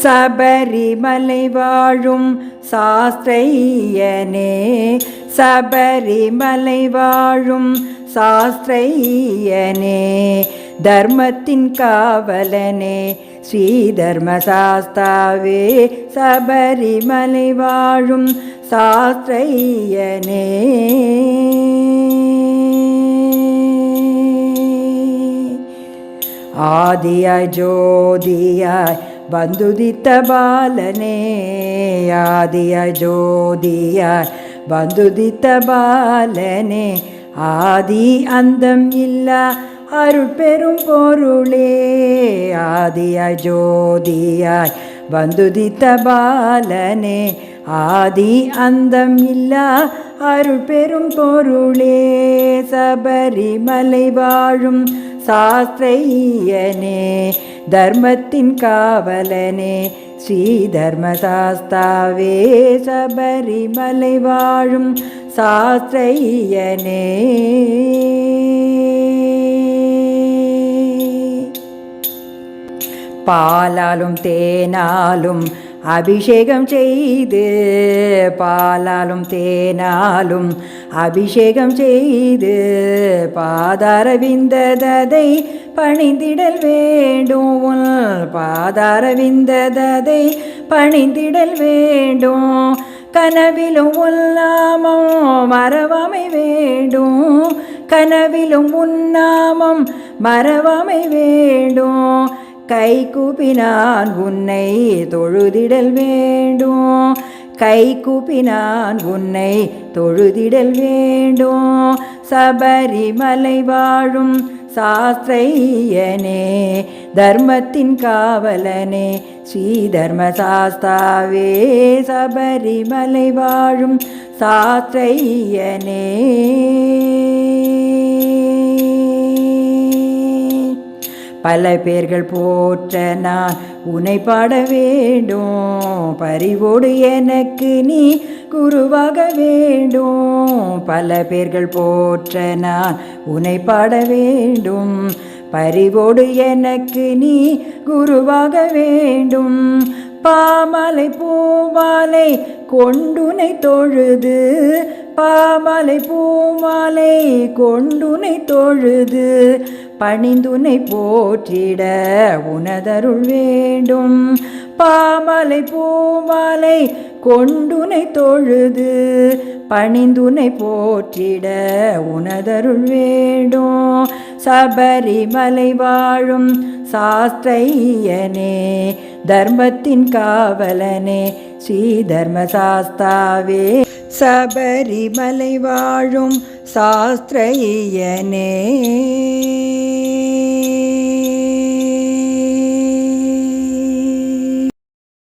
சபரிமலை வாழும் சாஸ்திரையனே, சபரிமலை வாழும் சாஸ்திரையனே, தர்மத்தின் காவலனே ஸ்ரீ தர்மசாஸ்தாவே, சபரிமலை வாழும் சாஸ்திரையனே. ஆதியாய் ஜோதியாய் வந்துதித்த பாலனே, ஆதியாய் ஜோதியாய் வந்துதித்த பாலனே, ஆதி அந்தம் இல்லா அருட்பெரும் பொருளே, ஆதியாய் ஜோதியாய் வந்துதித்த பாலனே, ஆதி அந்தம் இல்லா அருட்பெரும் பொருளே, சபரிமலை வாழும் சாஸ்திரையனே, தர்மத்தின் காவலனே ஸ்ரீ தர்மசாஸ்தாவே, சபரிமலை வாழும் சாஸ்திரையனே. பாலாலும் தேனாலும் அபிஷேகம் செய்து, பாலாலும் தேனாலும் அபிஷேகம் செய்து, பாதாரவிந்ததை பணிந்திடல் வேண்டும், பாதாரவிந்ததை பணிந்திடல் வேண்டும், கனவிலும் உன்னாமம் மறவாமை வேண்டும், கனவிலும் உன்னாமம் மறவாமை வேண்டும், கை கூப்பினான் உன்னை தொழுதிடல் வேண்டும், கை கூப்பினான் உன்னை தொழுதிடல் வேண்டும், சபரிமலை வாழும் சாஸ்திரையனே, தர்மத்தின் காவலனே ஸ்ரீ தர்மசாஸ்தாவே, சபரிமலை வாழும் சாஸ்திரையனே. பல பேர்கள் போற்ற நான் உன்னை பாட வேண்டும், பரிவோடு எனக்கு நீ குருவாக வேண்டும், பல பேர்கள் போற்ற நான் உன்னை பாட வேண்டும், பரிவோடு எனக்கு நீ குருவாக வேண்டும், பாமாலை பூமாலை கொண்டுனை தொழுது, பாமாலை பூமாலை கொண்டுனை தொழுது, பணிந்துனை போற்றிட உனதருள் வேண்டும், பாமாலை பூமாலை கொண்டுனை தொழுது, பணிந்துனை போற்றிட உனதருள் வேண்டும், சபரிமலை வாழும் சாஸ்திரையனே, தர்மத்தின் காவலனே ஸ்ரீ தர்மசாஸ்தாவே, சபரிமலை வாழும் சாஸ்திரையனே.